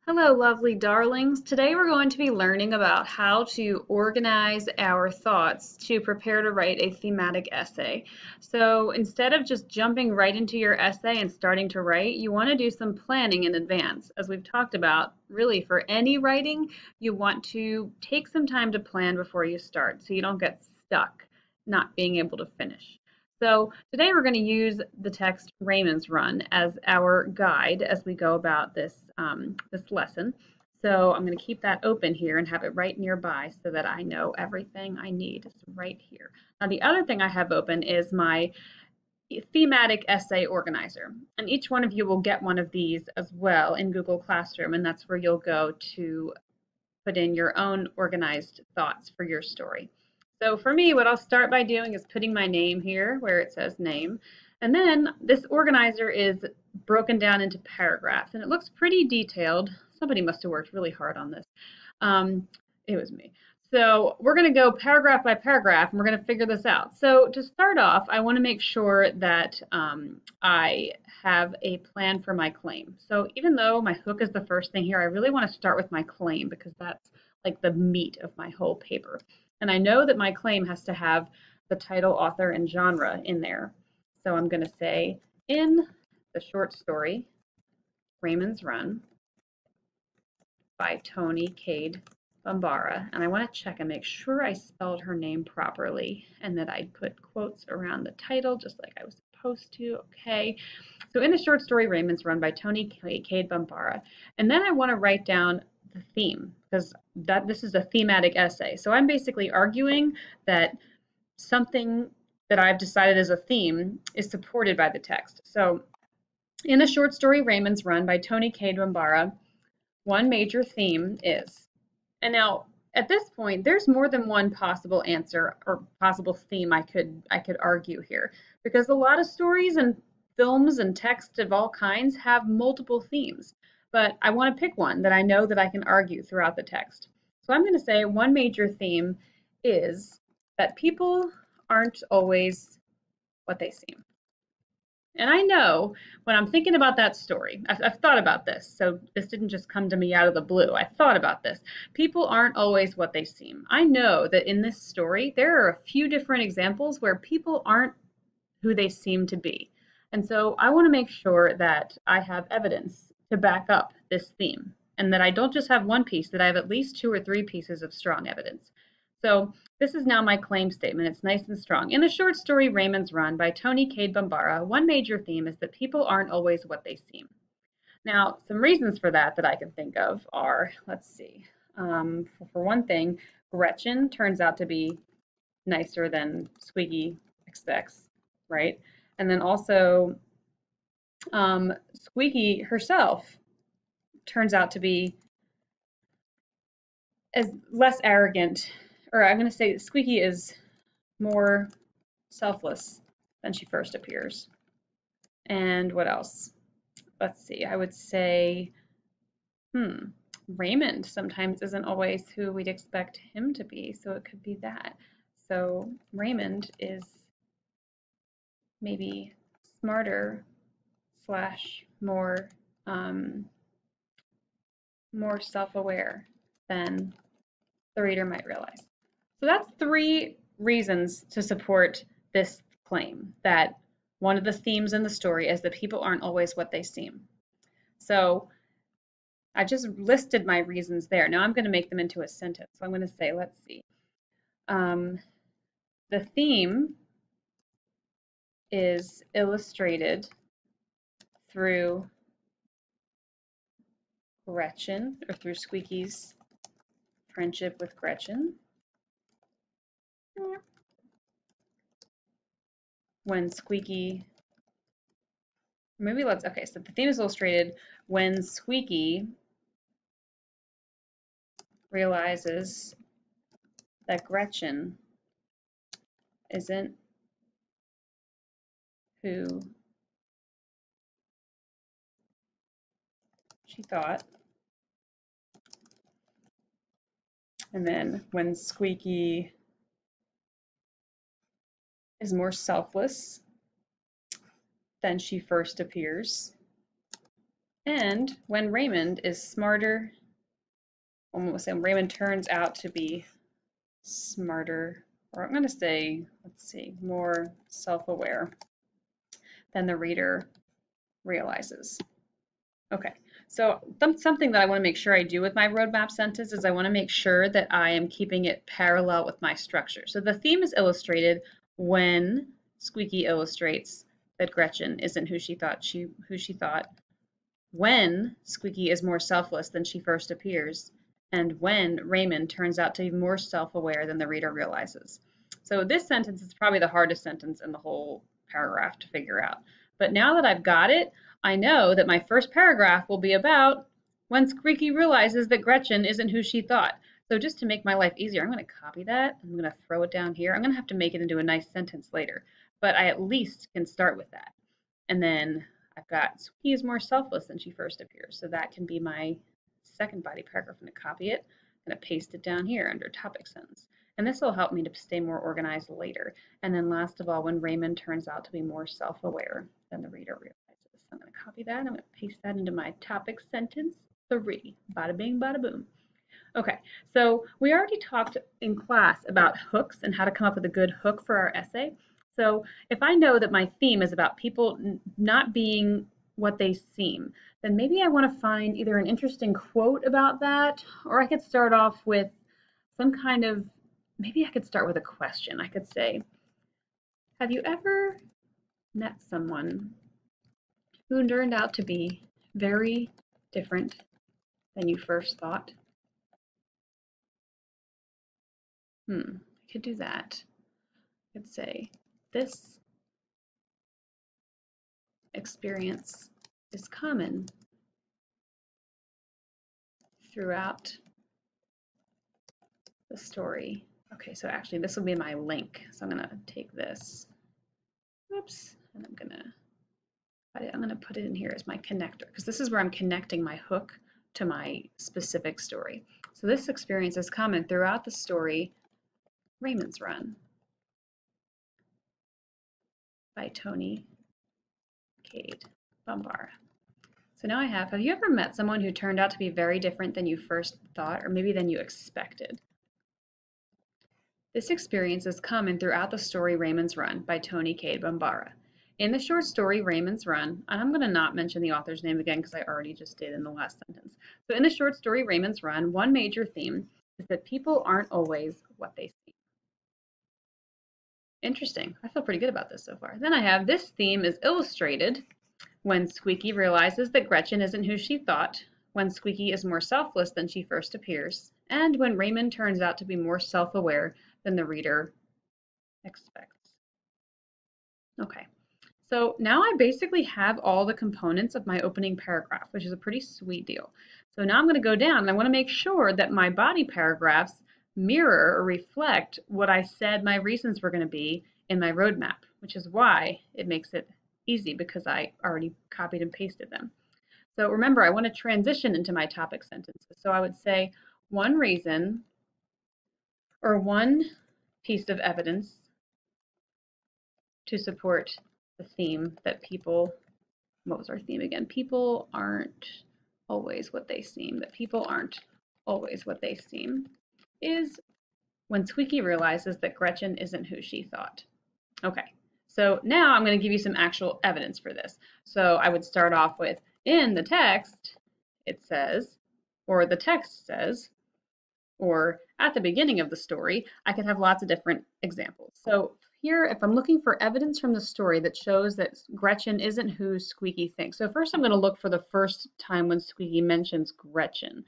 Hello, lovely darlings. Today we're going to be learning about how to organize our thoughts to prepare to write a thematic essay. So instead of just jumping right into your essay and starting to write, you want to do some planning in advance. As we've talked about, really for any writing, you want to take some time to plan before you start so you don't get stuck not being able to finish. So today we're going to use the text Raymond's Run as our guide as we go about this lesson. So I'm going to keep that open here and have it right nearby so that I know everything I need is right here. Now the other thing I have open is my thematic essay organizer. And each one of you will get one of these as well in Google Classroom, and that's where you'll go to put in your own organized thoughts for your story. So for me, what I'll start by doing is putting my name here where it says name. And then this organizer is broken down into paragraphs and it looks pretty detailed. Somebody must have worked really hard on this. Um, it was me. So we're going to go paragraph by paragraph and we're going to figure this out. So to start off, I want to make sure that I have a plan for my claim. So even though my hook is the first thing here, I really want to start with my claim because that's like the meat of my whole paper. And I know that my claim has to have the title, author, and genre in there. So I'm going to say, in the short story, Raymond's Run by Toni Cade Bambara. And I want to check and make sure I spelled her name properly and that I put quotes around the title just like I was supposed to. Okay. So in the short story, Raymond's Run by Toni Cade Bambara. And then I want to write down the theme because this is a thematic essay. So I'm basically arguing that something that I've decided as a theme is supported by the text. So in the short story Raymond's Run by Toni Cade Bambara, one major theme is, and now at this point there's more than one possible answer or possible theme I could argue here because a lot of stories and films and text of all kinds have multiple themes, but I want to pick one that I know that I can argue throughout the text. So I'm going to say one major theme is that people aren't always what they seem. And I know when I'm thinking about that story, I've thought about this. So this didn't just come to me out of the blue. I thought about this. People aren't always what they seem. I know that in this story, there are a few different examples where people aren't who they seem to be. And so I want to make sure that I have evidence to back up this theme and that I don't just have one piece, that I have at least 2 or 3 pieces of strong evidence. So this is now my claim statement. It's nice and strong. In the short story Raymond's Run by Toni Cade Bambara, one major theme is that people aren't always what they seem. Now, some reasons for that I can think of are, let's see, for one thing, Gretchen turns out to be nicer than Squeaky expects, right? And then also, Squeaky herself turns out to be as less arrogant, or I'm going to say Squeaky is more selfless than she first appears. And what else? Let's see, I would say, Raymond sometimes isn't always who we'd expect him to be, so it could be that. So Raymond is maybe smarter slash more more self-aware than the reader might realize. So that's 3 reasons to support this claim that one of the themes in the story is that people aren't always what they seem. So I just listed my reasons there. Now I'm going to make them into a sentence. So I'm going to say, let's see. The theme is illustrated through Gretchen, or through Squeaky's friendship with Gretchen. When Squeaky, maybe let's, okay, so the theme is illustrated when Squeaky realizes that Gretchen isn't who she thought. And then when Squeaky is more selfless than she first appears. And when Raymond is smarter, almost saying Raymond turns out to be smarter, or I'm going to say, let's see, more self-aware than the reader realizes. Okay, so something that I want to make sure I do with my roadmap sentence is I want to make sure that I am keeping it parallel with my structure. So the theme is illustrated when Squeaky illustrates that Gretchen isn't who she thought, when Squeaky is more selfless than she first appears, and when Raymond turns out to be more self-aware than the reader realizes. So this sentence is probably the hardest sentence in the whole paragraph to figure out. But now that I've got it, I know that my first paragraph will be about when Squeaky realizes that Gretchen isn't who she thought. So just to make my life easier, I'm going to copy that. I'm going to throw it down here. I'm going to have to make it into a nice sentence later, but I at least can start with that. And then I've got Squeaky is more selfless than she first appears. So that can be my second body paragraph. I'm going to copy it. I'm going to paste it down here under topic sentence. And this will help me to stay more organized later. And then last of all, when Raymond turns out to be more self-aware than the reader realizes. So I'm going to copy that. I'm going to paste that into my topic sentence 3. Bada bing, bada boom. Okay, so we already talked in class about hooks and how to come up with a good hook for our essay. So if I know that my theme is about people not being what they seem, then maybe I want to find either an interesting quote about that, or I could start off with some kind of, maybe I could start with a question. I could say, have you ever met someone who turned out to be very different than you first thought? I could do that. I could say, this experience is common throughout the story. Okay, so actually this will be my link. So I'm gonna take this, oops, and I'm gonna put it in here as my connector, because this is where I'm connecting my hook to my specific story. So this experience is common throughout the story, Raymond's Run by Toni Cade Bambara. So now I have you ever met someone who turned out to be very different than you first thought, or maybe than you expected? This experience is common throughout the story Raymond's Run by Toni Cade Bambara. In the short story Raymond's Run, and I'm going to not mention the author's name again because I already just did in the last sentence. So in the short story Raymond's Run, one major theme is that people aren't always what they seem. Interesting. I feel pretty good about this so far. Then I have this theme is illustrated when Squeaky realizes that Gretchen isn't who she thought, when Squeaky is more selfless than she first appears, and when Raymond turns out to be more self-aware than the reader expects. Okay, so now I basically have all the components of my opening paragraph, which is a pretty sweet deal. So now I'm going to go down and I want to make sure that my body paragraphs mirror or reflect what I said my reasons were going to be in my roadmap, which is why it makes it easy because I already copied and pasted them. So remember, I want to transition into my topic sentences. So I would say one reason or one piece of evidence to support the theme that people, what was our theme again? People aren't always what they seem, that people aren't always what they seem, is when Squeaky realizes that Gretchen isn't who she thought. Okay, so now I'm going to give you some actual evidence for this. So I would start off with, in the text, it says, or the text says, or at the beginning of the story, I could have lots of different examples. So here, if I'm looking for evidence from the story that shows that Gretchen isn't who Squeaky thinks. So first I'm going to look for the first time when Squeaky mentions Gretchen.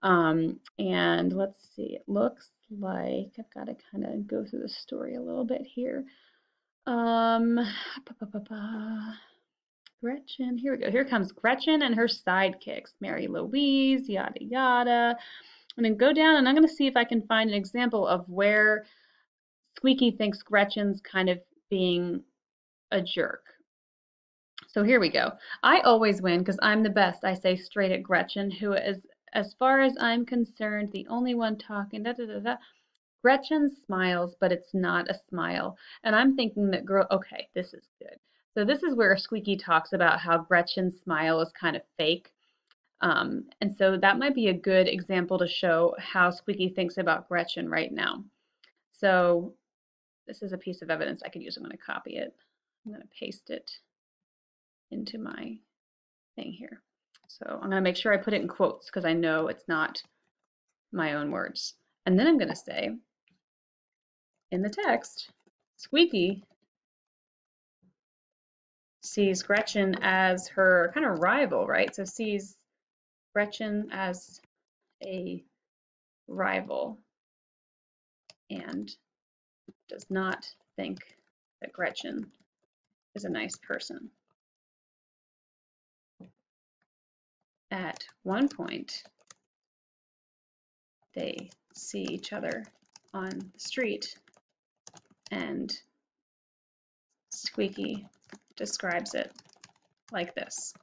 And let's see, it looks like I've got to kind of go through the story a little bit here. Gretchen, here we go. Here comes Gretchen and her sidekicks, Mary Louise, yada yada. I'm going to go down and I'm going to see if I can find an example of where Squeaky thinks Gretchen's kind of being a jerk. So here we go. I always win because I'm the best, I say straight at Gretchen, who is, as far as I'm concerned, the only one talking. Da, da, da, da. Gretchen smiles, but it's not a smile. And I'm thinking that, okay, this is good. So this is where Squeaky talks about how Gretchen's smile is kind of fake. And so that might be a good example to show how Squeaky thinks about Gretchen right now. So this is a piece of evidence I could use. I'm going to copy it. I'm going to paste it into my thing here. So I'm going to make sure I put it in quotes because I know it's not my own words. And then I'm going to say, in the text, Squeaky sees Gretchen as her kind of rival, right? So sees Gretchen as a rival and does not think that Gretchen is a nice person. At one point, they see each other on the street, and Squeaky describes it like this.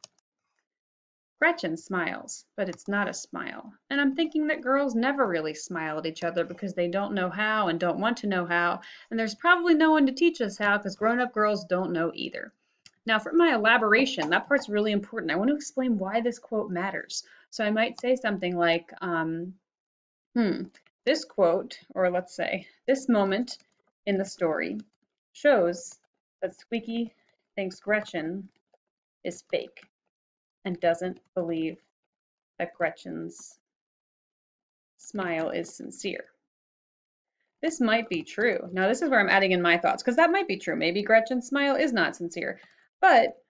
Gretchen smiles, but it's not a smile. And I'm thinking that girls never really smile at each other because they don't know how and don't want to know how. And there's probably no one to teach us how because grown-up girls don't know either. Now for my elaboration, that part's really important. I want to explain why this quote matters. So I might say something like, this quote, or let's say, this moment in the story shows that Squeaky thinks Gretchen is fake and doesn't believe that Gretchen's smile is sincere. This might be true. Now this is where I'm adding in my thoughts, because that might be true. Maybe Gretchen's smile is not sincere. But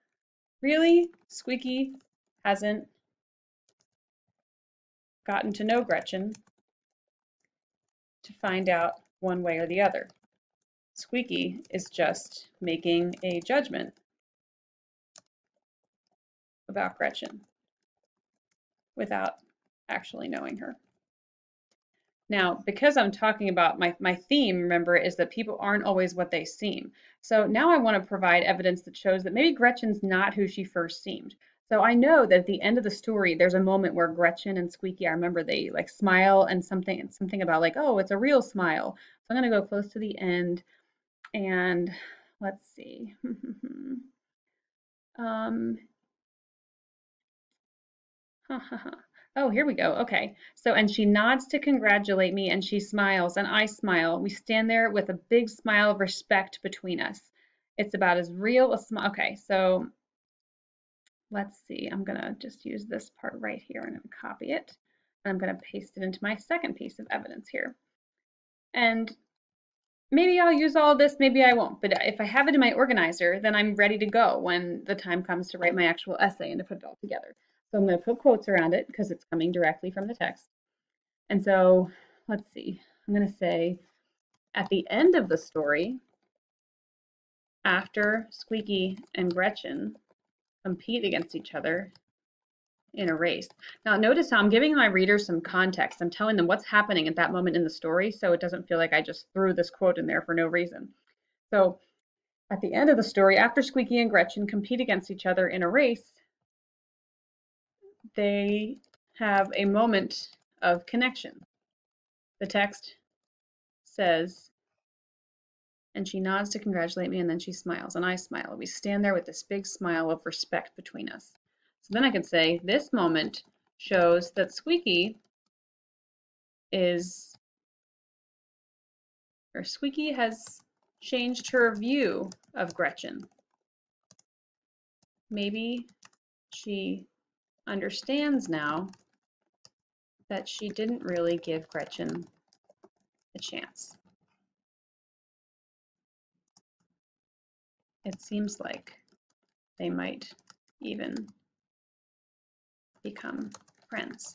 really, Squeaky hasn't gotten to know Gretchen to find out one way or the other. Squeaky is just making a judgment about Gretchen without actually knowing her. Now, because I'm talking about my theme, remember, is that people aren't always what they seem. So now I want to provide evidence that shows that maybe Gretchen's not who she first seemed. So I know that at the end of the story, there's a moment where Gretchen and Squeaky, I remember they like smile and something about like, oh, it's a real smile. So I'm going to go close to the end and let's see. Oh, here we go. Okay. So, and she nods to congratulate me and she smiles and I smile. We stand there with a big smile of respect between us. It's about as real a smile. Okay. So let's see. I'm going to just use this part right here and copy it. And I'm going to paste it into my second piece of evidence here. And maybe I'll use all this, maybe I won't. But if I have it in my organizer, then I'm ready to go when the time comes to write my actual essay and to put it all together. So I'm going to put quotes around it because it's coming directly from the text. And so let's see, I'm going to say at the end of the story, after Squeaky and Gretchen compete against each other in a race. Now notice how I'm giving my readers some context. I'm telling them what's happening at that moment in the story so it doesn't feel like I just threw this quote in there for no reason. So at the end of the story, after Squeaky and Gretchen compete against each other in a race, they have a moment of connection. The text says, and she nods to congratulate me, and then she smiles, and I smile. We stand there with this big smile of respect between us. So then I could say, this moment shows that Squeaky has changed her view of Gretchen. Maybe she understands now that she didn't really give Gretchen a chance. It seems like they might even become friends.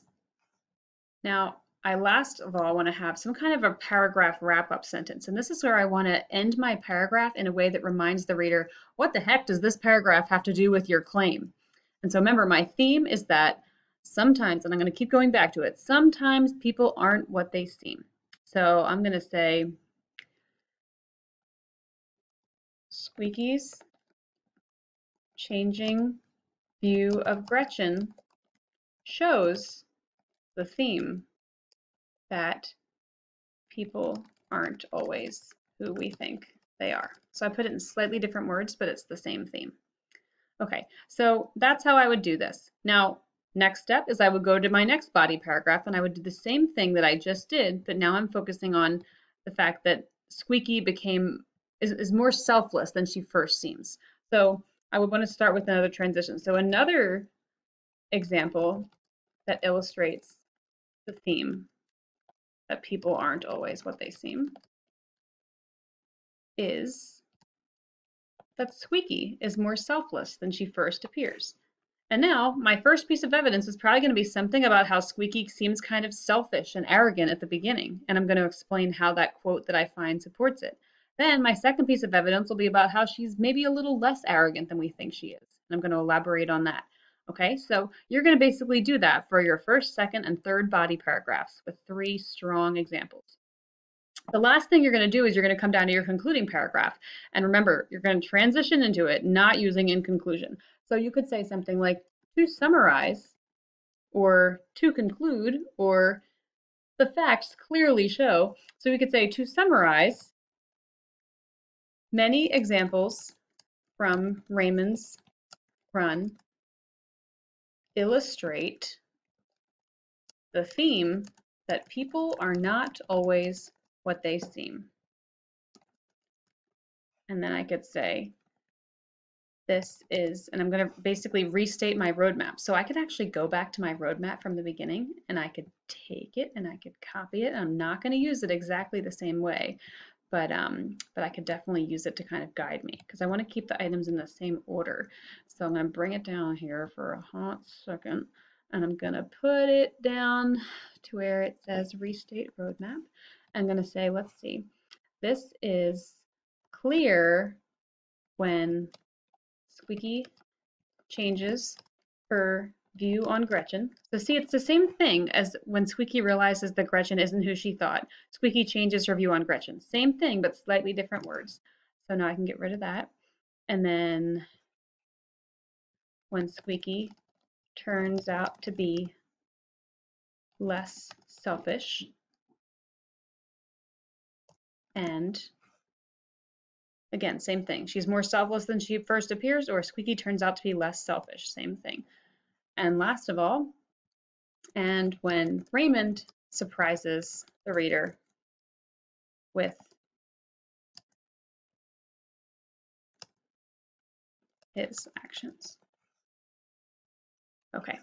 Now, I last of all want to have some kind of a paragraph wrap-up sentence, and this is where I want to end my paragraph in a way that reminds the reader, what the heck does this paragraph have to do with your claim? And so remember, my theme is that sometimes, and I'm going to keep going back to it, sometimes people aren't what they seem. So I'm going to say, Squeaky's changing view of Gretchen shows the theme that people aren't always who we think they are. So I put it in slightly different words, but it's the same theme. Okay, so that's how I would do this. Now, Next step is I would go to my next body paragraph and I would do the same thing that I just did, but now I'm focusing on the fact that Squeaky is more selfless than she first seems. So I would want to start with another transition. So another example that illustrates the theme that people aren't always what they seem is that Squeaky is more selfless than she first appears. And now, my first piece of evidence is probably going to be something about how Squeaky seems kind of selfish and arrogant at the beginning, and I'm going to explain how that quote that I find supports it. Then, my second piece of evidence will be about how she's maybe a little less arrogant than we think she is, and I'm going to elaborate on that. Okay, so you're going to basically do that for your first, second, and third body paragraphs with 3 strong examples. The last thing you're going to do is you're going to come down to your concluding paragraph. And remember, you're going to transition into it, not using in conclusion. So you could say something like, to summarize, or to conclude, or the facts clearly show. So we could say, to summarize, many examples from Raymond's run illustrate the theme that people are not always what they seem. And then I could say, this is, and I'm going to basically restate my roadmap. So I could actually go back to my roadmap from the beginning and I could take it and I could copy it. I'm not going to use it exactly the same way, but I could definitely use it to kind of guide me because I want to keep the items in the same order. So I'm going to bring it down here for a hot second and I'm going to put it down to where it says restate roadmap. I'm going to say, let's see, this is clear when Squeaky changes her view on Gretchen. So see, it's the same thing as when Squeaky realizes that Gretchen isn't who she thought. Squeaky changes her view on Gretchen. Same thing, but slightly different words. So now I can get rid of that. And then when Squeaky turns out to be less selfish and again, same thing. She's more selfless than she first appears, or Squeaky turns out to be less selfish. Same thing. And last of all, and when Raymond surprises the reader with his actions. Okay,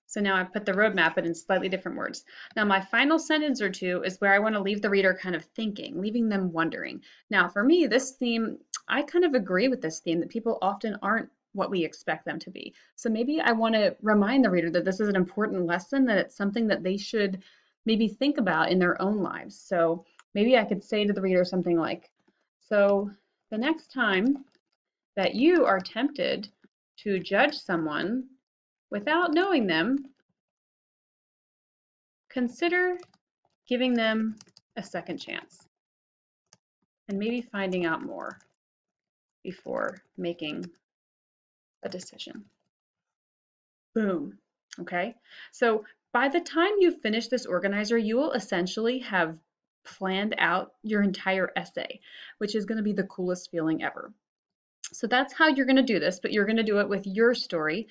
so now I've put the roadmap, but in slightly different words. Now my final sentence or two is where I want to leave the reader kind of thinking, leaving them wondering. Now for me, this theme, I kind of agree with this theme that people often aren't what we expect them to be. So maybe I want to remind the reader that this is an important lesson, that it's something that they should maybe think about in their own lives. So maybe I could say to the reader something like, so the next time that you are tempted to judge someone without knowing them, consider giving them a second chance and maybe finding out more before making a decision. Boom. Okay, so by the time you finish this organizer, you will essentially have planned out your entire essay, which is going to be the coolest feeling ever. So that's how you're going to do this, but you're going to do it with your story.